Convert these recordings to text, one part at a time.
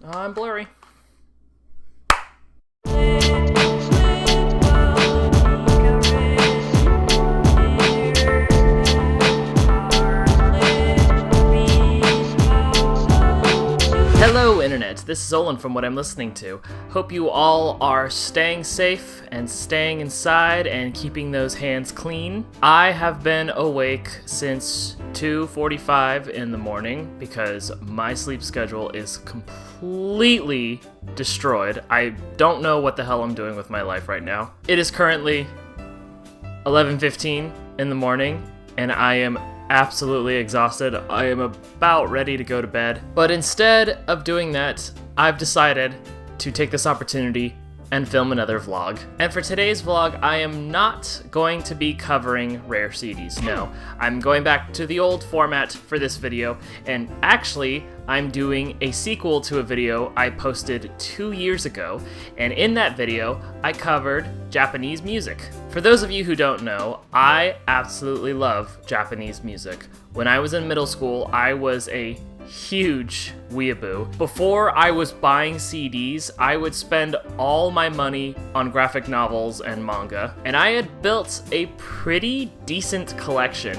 I'm blurry. Hello Internet, this is Olin from What I'm Listening To. Hope you all are staying safe and staying inside and keeping those hands clean. I have been awake since 2:45 in the morning because my sleep schedule is completely destroyed. I don't know what the hell I'm doing with my life right now. It is currently 11:15 in the morning and I am absolutely exhausted. I am about ready to go to bed. But instead of doing that, I've decided to take this opportunity and film another vlog. And for today's vlog, I am not going to be covering rare CDs. No, I'm going back to the old format for this video, and actually, I'm doing a sequel to a video I posted 2 years ago, and in that video, I covered Japanese music. For those of you who don't know, I absolutely love Japanese music. When I was in middle school, I was a huge weeaboo. Before I was buying CDs, I would spend all my money on graphic novels and manga, and I had built a pretty decent collection.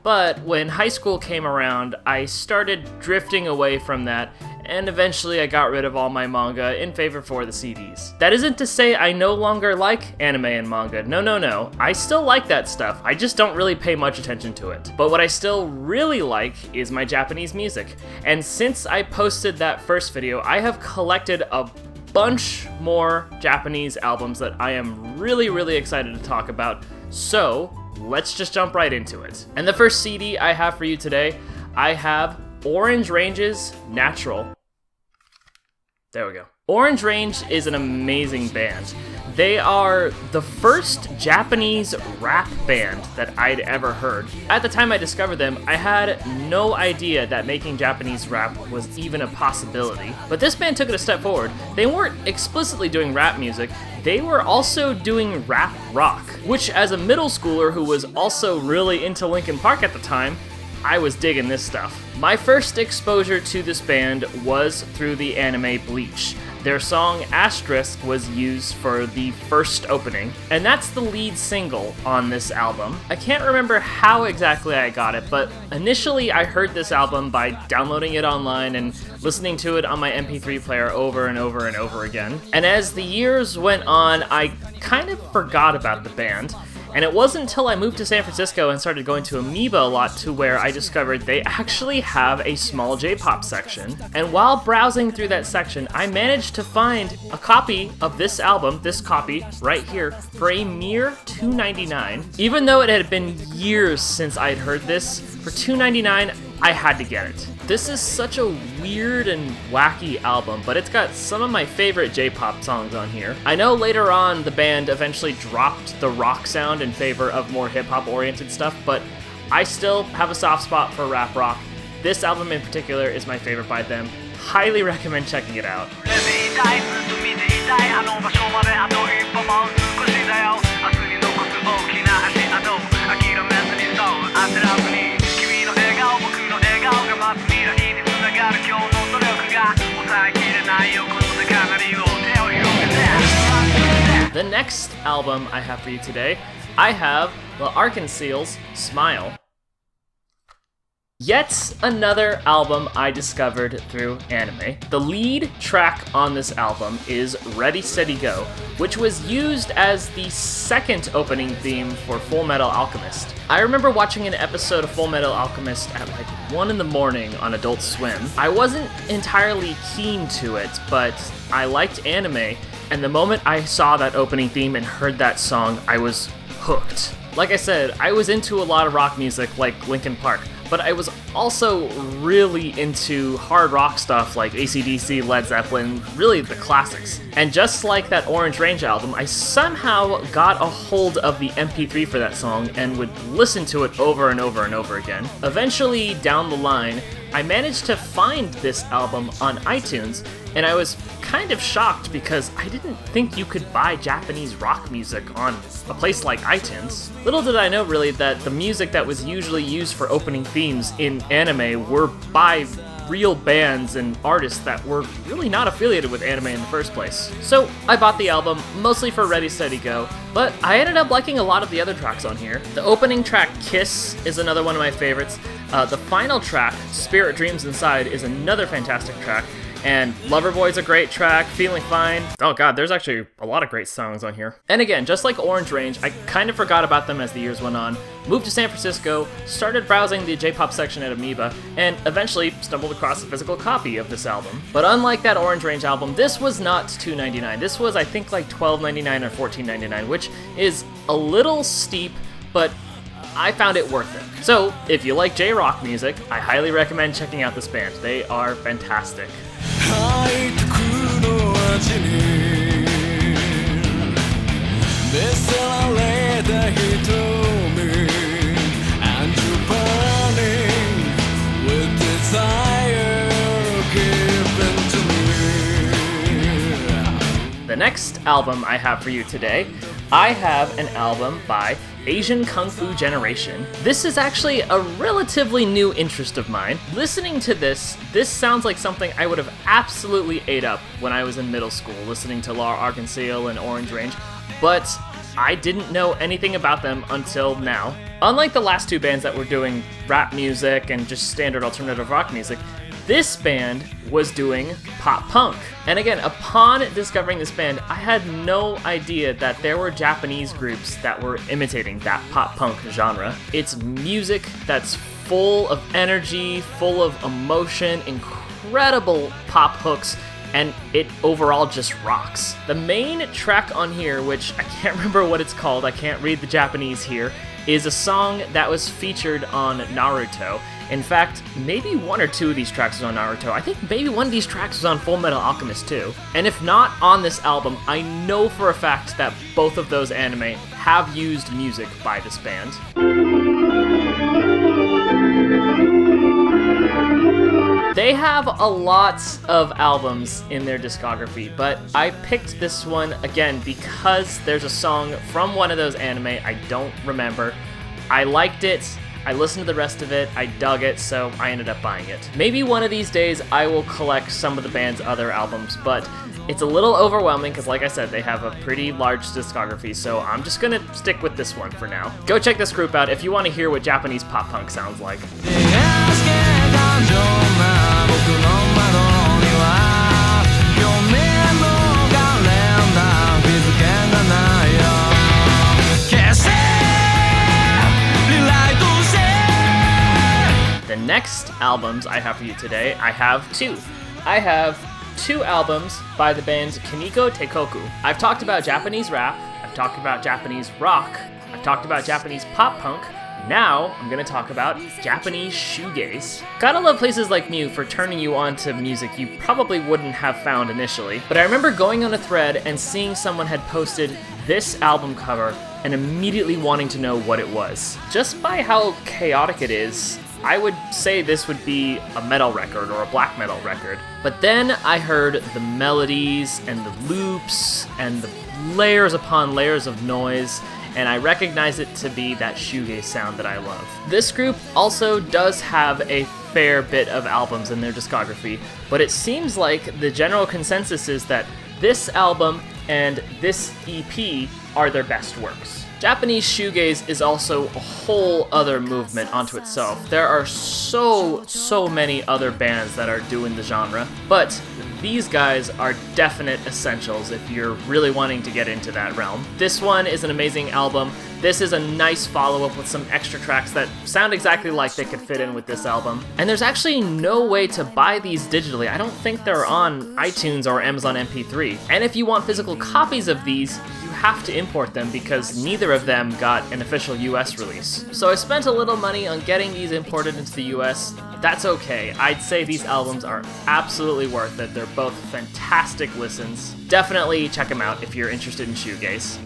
But when high school came around, I started drifting away from that, and eventually I got rid of all my manga in favor for the CDs. That isn't to say I no longer like anime and manga. No. I still like that stuff. I just don't really pay much attention to it. But what I still really like is my Japanese music. And since I posted that first video, I have collected a bunch more Japanese albums that I am really excited to talk about. So, let's just jump right into it. And the first CD I have for you today, I have Orange Range's Natural. There we go. Orange Range is an amazing band. They are the first Japanese rap band that I'd ever heard. At the time I discovered them, I had no idea that making Japanese rap was even a possibility. But this band took it a step forward. They weren't explicitly doing rap music, they were also doing rap rock, which as a middle schooler who was also really into Linkin Park at the time, I was digging this stuff. My first exposure to this band was through the anime Bleach. Their song Asterisk was used for the first opening, and that's the lead single on this album. I can't remember how exactly I got it, but initially I heard this album by downloading it online and listening to it on my MP3 player over and over again. And as the years went on, I kind of forgot about the band. And it wasn't until I moved to San Francisco and started going to Amoeba a lot to where I discovered they actually have a small J-pop section. And while browsing through that section, I managed to find a copy of this album, this copy right here, for a mere $2.99. Even though it had been years since I'd heard this, for $2.99, I had to get it. This is such a weird and wacky album, but it's got some of my favorite J-pop songs on here. I know later on the band eventually dropped the rock sound in favor of more hip-hop oriented stuff, but I still have a soft spot for rap rock. This album in particular is my favorite by them. Highly recommend checking it out. The next album I have for you today, I have Conceals Smile. Yet another album I discovered through anime. The lead track on this album is Ready, Steady, Go, which was used as the second opening theme for Fullmetal Alchemist. I remember watching an episode of Fullmetal Alchemist at like 1 in the morning on Adult Swim. I wasn't entirely keen to it, but I liked anime, and the moment I saw that opening theme and heard that song, I was hooked. Like I said, I was into a lot of rock music like Linkin Park, but I was also really into hard rock stuff like AC/DC, Led Zeppelin, really the classics. And just like that Orange Range album, I somehow got a hold of the MP3 for that song and would listen to it over and over again. Eventually, down the line, I managed to find this album on iTunes, and I was kind of shocked because I didn't think you could buy Japanese rock music on a place like iTunes. Little did I know really that the music that was usually used for opening themes in anime were by real bands and artists that were really not affiliated with anime in the first place. So I bought the album, mostly for Ready Steady Go, but I ended up liking a lot of the other tracks on here. The opening track, Kiss, is another one of my favorites. The final track, Spirit Dreams Inside, is another fantastic track. And Loverboy's a great track, Feeling Fine. Oh god, there's actually a lot of great songs on here. And again, just like Orange Range, I kind of forgot about them as the years went on, moved to San Francisco, started browsing the J-pop section at Amoeba, and eventually stumbled across a physical copy of this album. But unlike that Orange Range album, this was not $2.99. This was, I think, like $12.99 or $14.99, which is a little steep, but I found it worth it. So, if you like J-rock music, I highly recommend checking out this band. They are fantastic. The next album I have for you today, I have an album by Asian Kung Fu Generation. This is actually a relatively new interest of mine. Listening to this sounds like something I would have absolutely ate up when I was in middle school, listening to Lar Arc-en-Ciel and Orange Range, but I didn't know anything about them until now. Unlike the last two bands that were doing rap music and just standard alternative rock music, this band was doing pop punk. And again, upon discovering this band, I had no idea that there were Japanese groups that were imitating that pop punk genre. It's music that's full of energy, full of emotion, incredible pop hooks, and it overall just rocks. The main track on here, which I can't remember what it's called, I can't read the Japanese here, is a song that was featured on Naruto. In fact, maybe one or two of these tracks was on Naruto. I think maybe one of these tracks was on Fullmetal Alchemist too. And if not on this album, I know for a fact that both of those anime have used music by this band. They have a lot of albums in their discography, but I picked this one again because there's a song from one of those anime I don't remember. I liked it, I listened to the rest of it, I dug it, so I ended up buying it. Maybe one of these days I will collect some of the band's other albums, but it's a little overwhelming because, like I said, they have a pretty large discography, so I'm just gonna stick with this one for now. Go check this group out if you want to hear what Japanese pop punk sounds like. The next albums I have for you today, I have two. I have two albums by the bands Kinoko, Teikoku. I've talked about Japanese rap, I've talked about Japanese rock, I've talked about Japanese pop punk. Now, I'm gonna talk about Japanese shoegaze. Gotta love places like Mew for turning you on to music you probably wouldn't have found initially. But I remember going on a thread and seeing someone had posted this album cover and immediately wanting to know what it was. Just by how chaotic it is, I would say this would be a metal record or a black metal record. But then I heard the melodies and the loops and the layers upon layers of noise, and I recognize it to be that shoegaze sound that I love. This group also does have a fair bit of albums in their discography, but it seems like the general consensus is that this album and this EP are their best works. Japanese shoegaze is also a whole other movement onto itself. There are so many other bands that are doing the genre, but these guys are definite essentials if you're really wanting to get into that realm. This one is an amazing album. This is a nice follow-up with some extra tracks that sound exactly like they could fit in with this album. And there's actually no way to buy these digitally. I don't think they're on iTunes or Amazon MP3. And if you want physical copies of these, you have to import them because neither of them got an official US release. So I spent a little money on getting these imported into the US. That's okay. I'd say these albums are absolutely worth it. They're both fantastic listens. Definitely check them out if you're interested in shoegaze.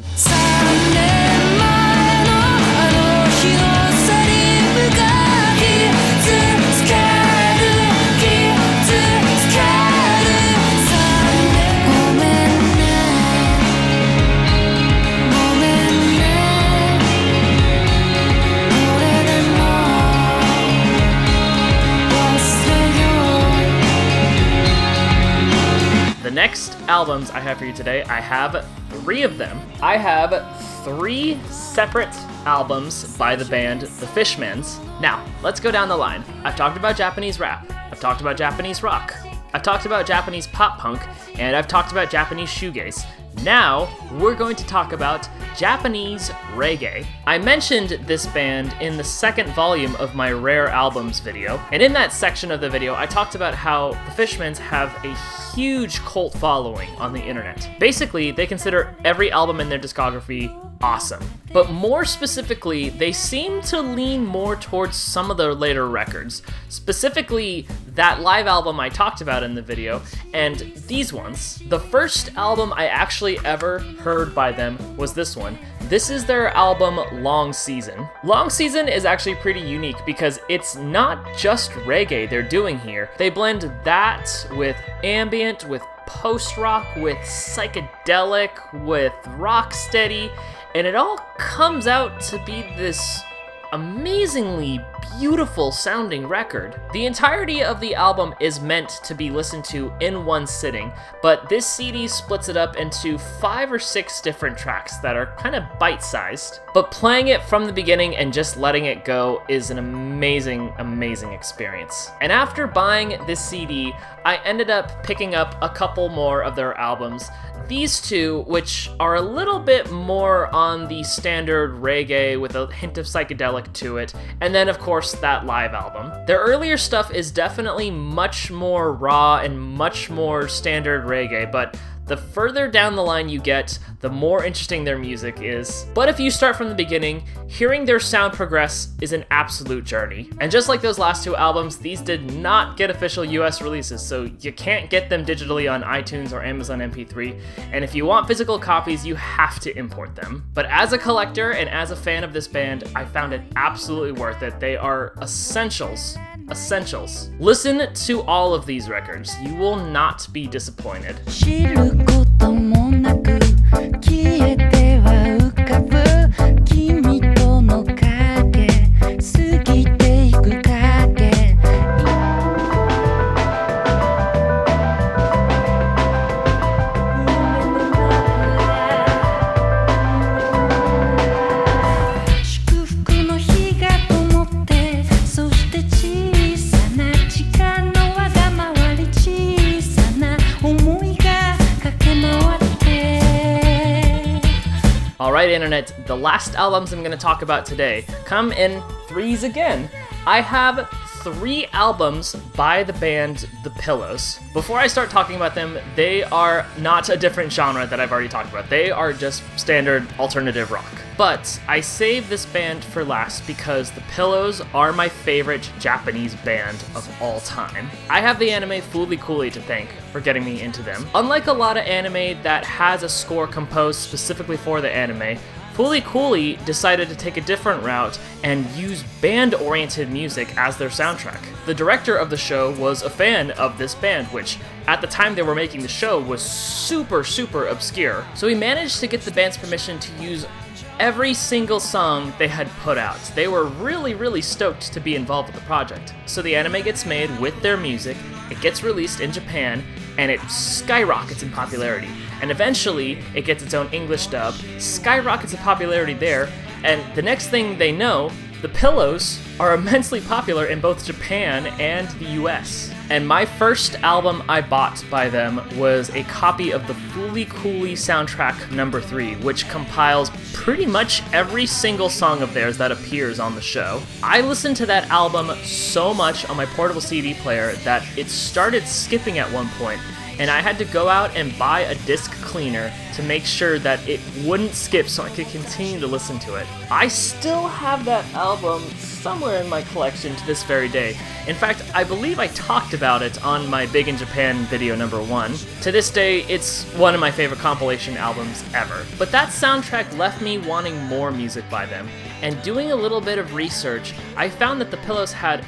next albums I have for you today, I have 3 of them. I have 3 separate albums by the band the Fishmans. Now, let's go down the line. I've talked about Japanese rap, I've talked about Japanese rock, I've talked about Japanese pop punk, and I've talked about Japanese shoegaze. Now, we're going to talk about Japanese reggae. I mentioned this band in the second volume of my Rare Albums video, and in that section of the video, I talked about how the Fishmans have a huge cult following on the internet. Basically, they consider every album in their discography awesome. But more specifically, they seem to lean more towards some of their later records. Specifically, that live album I talked about in the video, and these ones. The first album I actually ever heard by them was this one. This is their album, Long Season. Long Season is actually pretty unique because it's not just reggae they're doing here. They blend that with ambient, with post-rock, with psychedelic, with rocksteady, and it all comes out to be this amazingly beautiful sounding record. The entirety of the album is meant to be listened to in one sitting, but this CD splits it up into 5 or 6 different tracks that are kind of bite-sized. But playing it from the beginning and just letting it go is an amazing, amazing experience. And after buying this CD, I ended up picking up a couple more of their albums. These 2, which are a little bit more on the standard reggae with a hint of psychedelic to it, and then of course that live album. Their earlier stuff is definitely much more raw and much more standard reggae, but the further down the line you get, the more interesting their music is. But if you start from the beginning, hearing their sound progress is an absolute journey. And just like those last 2 albums, these did not get official US releases, so you can't get them digitally on iTunes or Amazon MP3, and if you want physical copies, you have to import them. But as a collector and as a fan of this band, I found it absolutely worth it. They are essentials. Essentials. Listen to all of these records. You will not be disappointed. Alright, Internet, the last albums I'm going to talk about today come in 3s again. I have 3 albums by the band The Pillows. Before I start talking about them, they are not a different genre that I've already talked about. They are just standard alternative rock. But I saved this band for last because The Pillows are my favorite Japanese band of all time. I have the anime Fooly Cooly to thank for getting me into them. Unlike a lot of anime that has a score composed specifically for the anime, Fooly Cooly decided to take a different route and use band-oriented music as their soundtrack. The director of the show was a fan of this band, which at the time they were making the show was super, super obscure. So he managed to get the band's permission to use every single song they had put out. They were really, really stoked to be involved with the project. So the anime gets made with their music, it gets released in Japan, and it skyrockets in popularity. And eventually, it gets its own English dub, skyrockets in popularity there, and the next thing they know, The Pillows are immensely popular in both Japan and the US. And my first album I bought by them was a copy of the Fooly Cooly soundtrack number 3, which compiles pretty much every single song of theirs that appears on the show. I listened to that album so much on my portable CD player that it started skipping at one point, and I had to go out and buy a disc cleaner to make sure that it wouldn't skip so I could continue to listen to it. I still have that album somewhere in my collection to this very day. In fact, I believe I talked about it on my Big in Japan video number 1. To this day, it's one of my favorite compilation albums ever. But that soundtrack left me wanting more music by them, and doing a little bit of research, I found that The Pillows had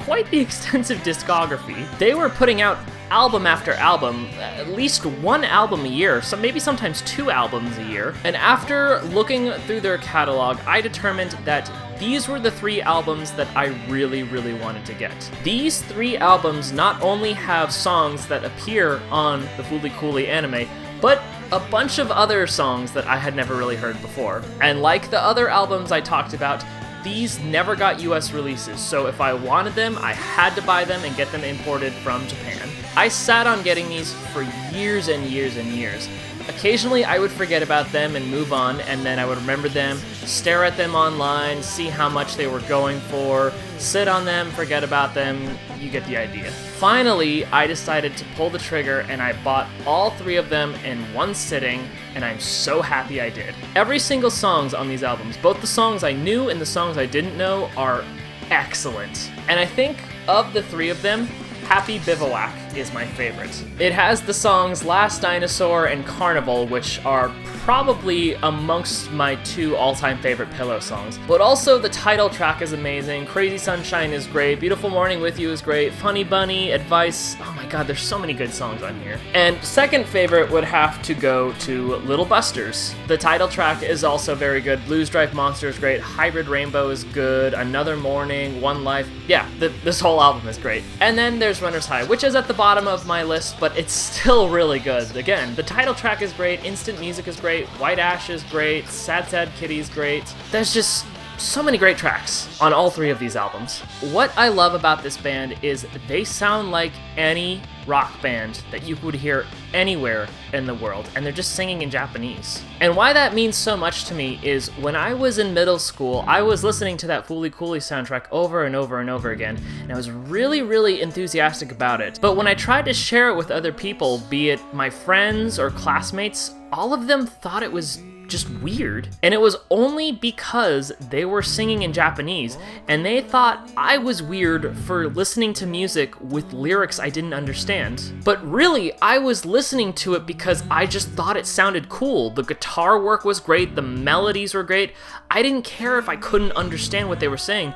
quite the extensive discography. They were putting out album after album, at least 1 album a year, so maybe sometimes 2 albums a year. And after looking through their catalog, I determined that these were the 3 albums that I really wanted to get. These 3 albums not only have songs that appear on the Fooly Cooly anime, but a bunch of other songs that I had never really heard before. And like the other albums I talked about, these never got US releases, so if I wanted them, I had to buy them and get them imported from Japan. I sat on getting these for years and years and years. Occasionally I would forget about them and move on, and then I would remember them, stare at them online, see how much they were going for, sit on them, forget about them, you get the idea. Finally, I decided to pull the trigger and I bought all 3 of them in one sitting, and I'm so happy I did. Every single song on these albums, both the songs I knew and the songs I didn't know, are excellent. And I think of the 3 of them, Happy Bivouac is my favorite. It has the songs Last Dinosaur and Carnival, which are probably amongst my 2 all-time favorite Pillow songs. But also the title track is amazing, Crazy Sunshine is great, Beautiful Morning With You is great, Funny Bunny, Advice, oh my god, there's so many good songs on here. And second favorite would have to go to Little Busters. The title track is also very good, Blues Drive Monster is great, Hybrid Rainbow is good, Another Morning, One Life, yeah, this whole album is great. And then there's Runner's High, which is at the bottom of my list, but it's still really good. Again, the title track is great, Instant Music is great, White Ash is great, Sad Sad Kitty is great. There's just so many great tracks on all 3 of these albums. What I love about this band is they sound like any rock band that you would hear anywhere in the world, and they're just singing in Japanese. And why that means so much to me is when I was in middle school, I was listening to that Fooly Cooly soundtrack over and over and over again, and I was really enthusiastic about it. But when I tried to share it with other people, be it my friends or classmates, all of them thought it was just weird. And it was only because they were singing in Japanese, and they thought I was weird for listening to music with lyrics I didn't understand. But really, I was listening to it because I just thought it sounded cool. The guitar work was great, the melodies were great. I didn't care if I couldn't understand what they were saying.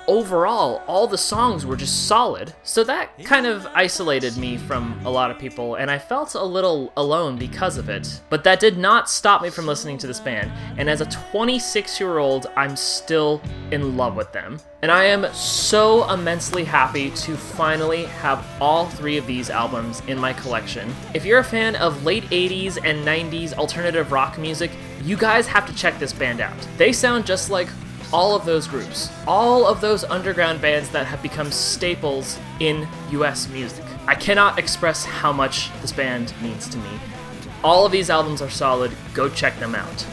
Overall, all the songs were just solid. So that kind of isolated me from a lot of people, and I felt a little alone because of it. But that did not stop me from listening to this band, and as a 26-year-old, I'm still in love with them. And I am so immensely happy to finally have all 3 of these albums in my collection. If you're a fan of late 80s and 90s alternative rock music, you guys have to check this band out. They sound just like all of those groups, all of those underground bands that have become staples in US music. I cannot express how much this band means to me. All of these albums are solid, go check them out.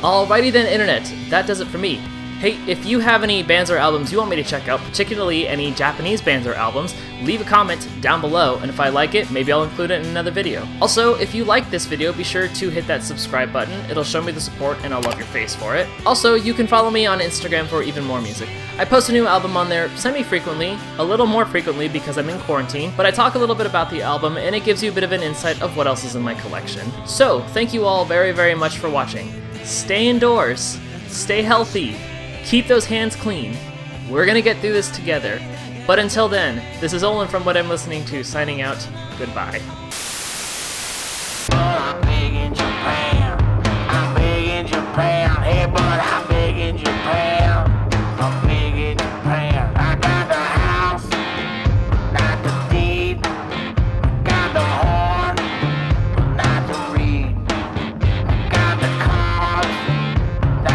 Alrighty then, Internet, that does it for me. Hey, if you have any bands or albums you want me to check out, particularly any Japanese bands or albums, leave a comment down below, and if I like it, maybe I'll include it in another video. Also, if you like this video, be sure to hit that subscribe button. It'll show me the support, and I'll love your face for it. Also, you can follow me on Instagram for even more music. I post a new album on there semi-frequently, a little more frequently because I'm in quarantine, but I talk a little bit about the album, and it gives you a bit of an insight of what else is in my collection. So, thank you all very much for watching. Stay indoors, stay healthy, keep those hands clean. We're gonna get through this together. But until then, this is Olin from What I'm Listening To, signing out. Goodbye.